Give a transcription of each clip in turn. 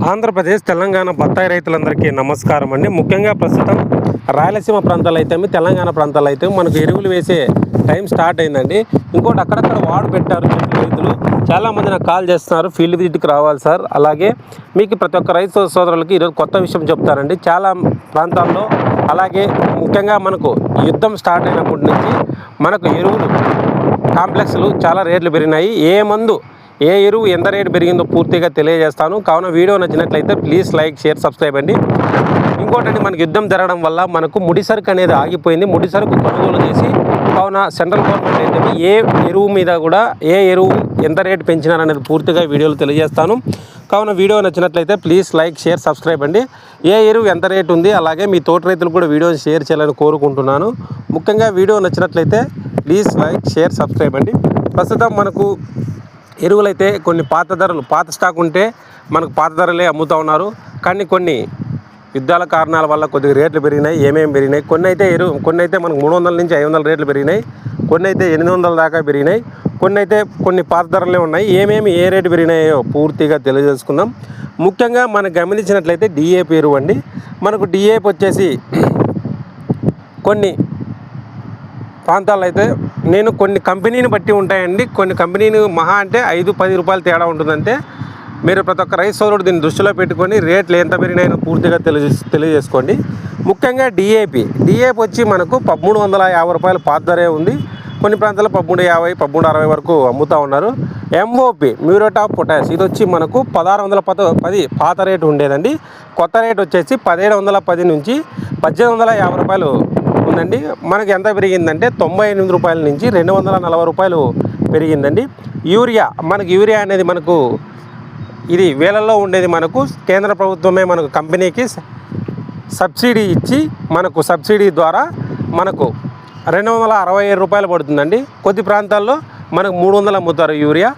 ఆంధ్రప్రదేశ్ తెలంగాణ బత్తాయి రైతులందరికీ నమస్కారం అండి. ముఖ్యంగా ప్రస్తుతం రాయలసీమ ప్రాంతాలు అయితే తెలంగాణ ప్రాంతాలు అయితే మనకు ఎరువులు వేసే టైం స్టార్ట్ అయిందండి. ఇంకోటి అక్కడక్కడ వాడు పెట్టారు రైతులు. చాలామంది నాకు కాల్ చేస్తున్నారు, ఫీల్డ్ విజిట్కి రావాలి సార్. అలాగే మీకు ప్రతి ఒక్క రైతు సోదరులకి ఈరోజు కొత్త విషయం చెప్తారండి. చాలా ప్రాంతాల్లో అలాగే ముఖ్యంగా మనకు యుద్ధం స్టార్ట్ అయినప్పటి నుంచి మనకు ఎరువులు కాంప్లెక్స్లు చాలా రేట్లు పెరిగినాయి. ఏ మందు ఏ ఎరువు ఎంత రేటు పెరిగిందో పూర్తిగా తెలియజేస్తాను. కావున వీడియో నచ్చినట్లయితే ప్లీజ్ లైక్, షేర్, సబ్స్క్రైబ్ అండి. ఇంకోటండి, మనకి యుద్ధం జరగడం వల్ల మనకు ముడిసరుకు అనేది ఆగిపోయింది. ముడిసరుకు కొనుగోలు చేసి కావున సెంట్రల్ గవర్నమెంట్ అయితే ఏ ఎరువు మీద కూడా ఏ ఎరువు ఎంత రేటు పెంచినారనేది పూర్తిగా వీడియోలో తెలియజేస్తాను. కావున వీడియో నచ్చినట్లయితే ప్లీజ్ లైక్, షేర్, సబ్స్క్రైబ్ అండి. ఏ ఎరువు ఎంత రేటు ఉంది, అలాగే మీ తోటి రైతులు కూడా వీడియోని షేర్ చేయాలని కోరుకుంటున్నాను. ముఖ్యంగా వీడియో నచ్చినట్లయితే ప్లీజ్ లైక్, షేర్, సబ్స్క్రైబ్ అండి. ప్రస్తుతం మనకు ఎరువులైతే కొన్ని పాత స్టాక్ ఉంటే మనకు పాత ధరలే అమ్ముతూ ఉన్నారు. కానీ కొన్ని యుద్ధాల కారణాల వల్ల కొద్దిగా రేట్లు పెరిగినాయి. ఏమేమి పెరిగినాయి, కొన్ని అయితే మనకు 300 నుంచి 500 రేట్లు పెరిగినాయి, కొన్ని అయితే 800 దాకా పెరిగినాయి, కొన్ని పాత ధరలే ఉన్నాయి. ఏ రేటు పెరిగినాయో పూర్తిగా తెలియజేసుకుందాం. ముఖ్యంగా మనం గమనించినట్లయితే డిఏపి ఎరువు అండి. మనకు డిఏపి వచ్చేసి కొన్ని ప్రాంతాల్లో అయితే కొన్ని కంపెనీని బట్టి ఉంటాయండి. కొన్ని కంపెనీని మహా అంటే 5-10 రూపాయలు తేడా ఉంటుందంటే మీరు ప్రతి ఒక్క రైతు సోదరుడు దీన్ని దృష్టిలో పెట్టుకొని రేట్లు ఎంత పెరిగినాయో పూర్తిగా తెలియజేసుకోండి. ముఖ్యంగా డిఏపి వచ్చి మనకు 1350 రూపాయలు పాత ధరే ఉంది. కొన్ని ప్రాంతాల్లో 1350, 1360 వరకు అమ్ముతూ ఉన్నారు. ఎంఓపి మ్యూరేట్ ఆఫ్ పొటాష్ ఇది వచ్చి మనకు 1610 పాత రేటు ఉండేదండి. కొత్త రేటు వచ్చేసి 1710 నుంచి 1850 రూపాయలు ఉందండి. మనకి ఎంత పెరిగిందంటే 98 రూపాయల నుంచి 240 రూపాయలు పెరిగిందండి. యూరియా అనేది మనకు ఇది వేలల్లో ఉండేది. మనకు కేంద్ర ప్రభుత్వమే మనకు కంపెనీకి సబ్సిడీ ఇచ్చి మనకు సబ్సిడీ ద్వారా మనకు 267 రూపాయలు పడుతుందండి. కొద్ది ప్రాంతాల్లో మనకు 300 అమ్ముతారు యూరియా.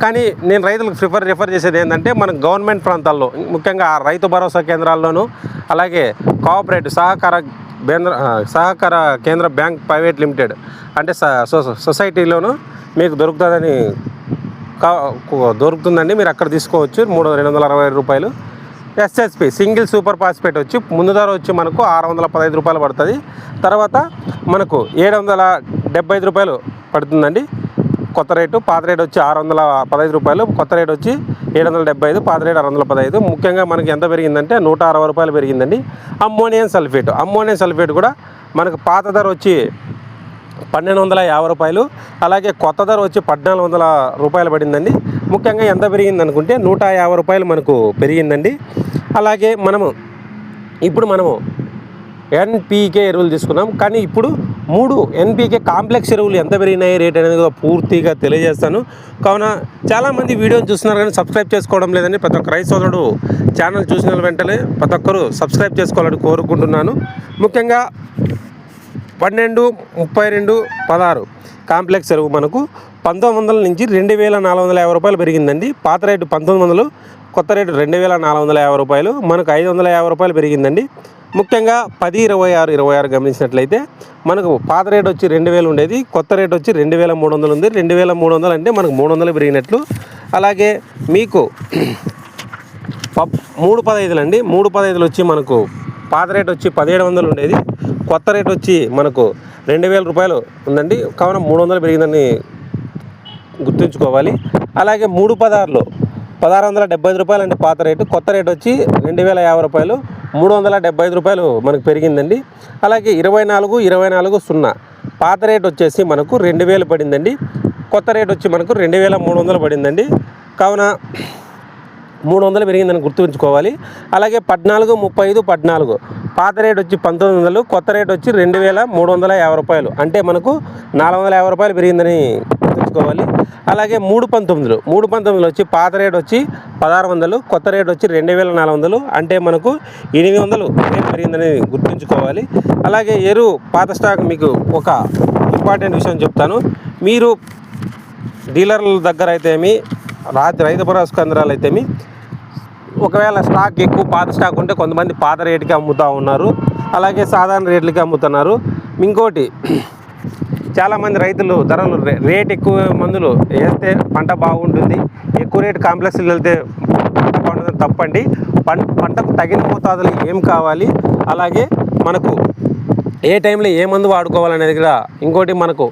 కానీ నేను రైతులకు రిఫర్ చేసేది ఏంటంటే మనకు గవర్నమెంట్ ప్రాంతాల్లో ముఖ్యంగా రైతు భరోసా కేంద్రాల్లోనూ అలాగే కోఆపరేటివ్ సహకార కేంద్ర బ్యాంక్ ప్రైవేట్ లిమిటెడ్ అంటే సొసైటీలోనూ మీకు దొరుకుతుందండి. మీరు అక్కడ తీసుకోవచ్చు. 260 రూపాయలు. ఎస్ఎస్పి సింగిల్ సూపర్ ఫాస్ఫేట్ వచ్చి ముందు ధర వచ్చి మనకు 615 రూపాయలు పడుతుంది. తర్వాత మనకు 775 రూపాయలు పడుతుందండి కొత్త రేటు. పాత రేటు వచ్చి 615 రూపాయలు, కొత్త రేటు వచ్చి 775, పాత రేటు 615. ముఖ్యంగా మనకి ఎంత పెరిగిందంటే 160 రూపాయలు పెరిగిందండి. అమ్మోనియం సల్ఫేట్ కూడా మనకు పాత ధర వచ్చి 1250 రూపాయలు, అలాగే కొత్త ధర వచ్చి 1400 రూపాయలు పడిందండి. ముఖ్యంగా ఎంత పెరిగింది అనుకుంటే 150 రూపాయలు మనకు పెరిగిందండి. అలాగే ఇప్పుడు మనము ఎన్పీకే ఎరువులు తీసుకున్నాం. కానీ ఇప్పుడు 3 ఎన్పీకే కాంప్లెక్స్ ఎరువులు ఎంత పెరిగినాయి రేట్ అనేది కూడా పూర్తిగా తెలియజేస్తాను. కావున చాలామంది వీడియోని చూస్తున్నారు కానీ సబ్స్క్రైబ్ చేసుకోవడం లేదని ప్రతి ఒక్క రైతు సోదరుడు ఛానల్ చూసిన వెంటనే ప్రతి ఒక్కరు సబ్స్క్రైబ్ చేసుకోవాలని కోరుకుంటున్నాను. ముఖ్యంగా 12, 32, 16 కాంప్లెక్స్ ఎరువు మనకు 1900 నుంచి 2450 రూపాయలు పెరిగిందండి. పాత రేటు 1900, కొత్త రేటు 2450 రూపాయలు, మనకు 550 రూపాయలు పెరిగిందండి. ముఖ్యంగా 10, 26 గమనించినట్లయితే మనకు పాత రేటు వచ్చి 2000 ఉండేది, కొత్త రేటు వచ్చి 2300 ఉంది. 2300 అంటే మనకు 300 పెరిగినట్లు. అలాగే మీకు 315 అండి. 315 వచ్చి మనకు పాత రేటు వచ్చి 1700 ఉండేది, కొత్త రేటు వచ్చి మనకు 2000 రూపాయలు ఉందండి. కావున 300 పెరిగిందని గుర్తుంచుకోవాలి. అలాగే 316లో 1675 రూపాయలు అండి పాత రేటు, కొత్త రేటు వచ్చి 2050 రూపాయలు, 375 రూపాయలు మనకు పెరిగిందండి. అలాగే 24-0 పాత రేటు వచ్చేసి మనకు 2000 పడిందండి, కొత్త రేటు వచ్చి మనకు 2300 పడిందండి. కావున 300 పెరిగిందని గుర్తుంచుకోవాలి. అలాగే 14, 35, 14 పాత రేటు వచ్చి 1900, కొత్త రేటు వచ్చి 2350 రూపాయలు, అంటే మనకు 450 రూపాయలు పెరిగిందని గుర్తుంచుకోవాలి. అలాగే 319 వచ్చి పాత రేటు వచ్చి 1600, కొత్త రేటు వచ్చి 2400, అంటే మనకు 800 రేటు పెరిగిందని గుర్తుంచుకోవాలి. అలాగే పాత స్టాక్ మీకు ఒక ఇంపార్టెంట్ విషయం చెప్తాను. మీరు డీలర్ల దగ్గర అయితేమి రైతు భరోసా కేంద్రాలు అయితేమి ఒకవేళ స్టాక్ ఎక్కువ పాత స్టాక్ ఉంటే కొంతమంది పాత రేటుకి అమ్ముతూ ఉన్నారు, అలాగే సాధారణ రేట్లకి అమ్ముతున్నారు. ఇంకోటి చాలామంది రైతులు ధరలు రేట్ ఎక్కువ మందులు వేస్తే పంట బాగుంటుంది, ఎక్కువ రేటు కాంప్లెక్స్కి వెళ్తే పంట బాగుంటుంది తప్పండి. పంటకు తగిన మోతాదులో ఏం కావాలి, అలాగే మనకు ఏ టైంలో ఏ మందు వాడుకోవాలనేది కూడా ఇంకోటి, మనకు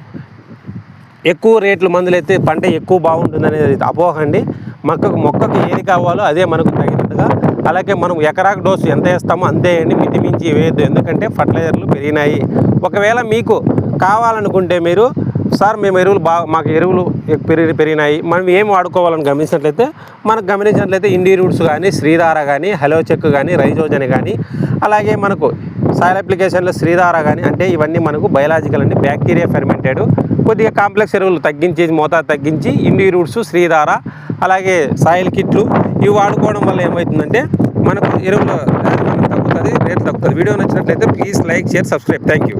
ఎక్కువ రేట్లు మందులు అయితే పంట ఎక్కువ బాగుంటుంది అనేది అపోహ అండి. మొక్కకు ఏది కావాలో అదే మనకు తగినట్టుగా, అలాగే మనం ఎకరాకు డోసు ఎంత వేస్తామో అంతే అండి, మితిమించి వేయద్దు. ఎందుకంటే ఫర్టిలైజర్లు పెరిగినాయి. ఒకవేళ మీకు కావాలనుకుంటే మీరు సార్ మేము మాకు ఎరువులు పెరిగినాయి, మనం ఏం వాడుకోవాలని గమనించినట్లయితే ఇండి రూట్స్ కానీ, శ్రీధార కానీ, హలోచెక్ కానీ, రైజోజన్ కానీ, అలాగే మనకు సాయిల్ అప్లికేషన్లో శ్రీధార కానీ, అంటే ఇవన్నీ మనకు బయలాజికల్ అండి, బ్యాక్టీరియా ఫెర్మెంటెడ్. కొద్దిగా కాంప్లెక్స్ ఎరువులు తగ్గించి, మోతాదు తగ్గించి ఇండి రూట్స్, శ్రీధార, అలాగే సాయిల్ కిట్లు ఇవి వాడుకోవడం వల్ల ఏమవుతుందంటే మనకు ఎరువుల తగ్గుతుంది, రేట్ తగ్గుతుంది. వీడియో నచ్చినట్లయితే please like, share, subscribe. Thank you.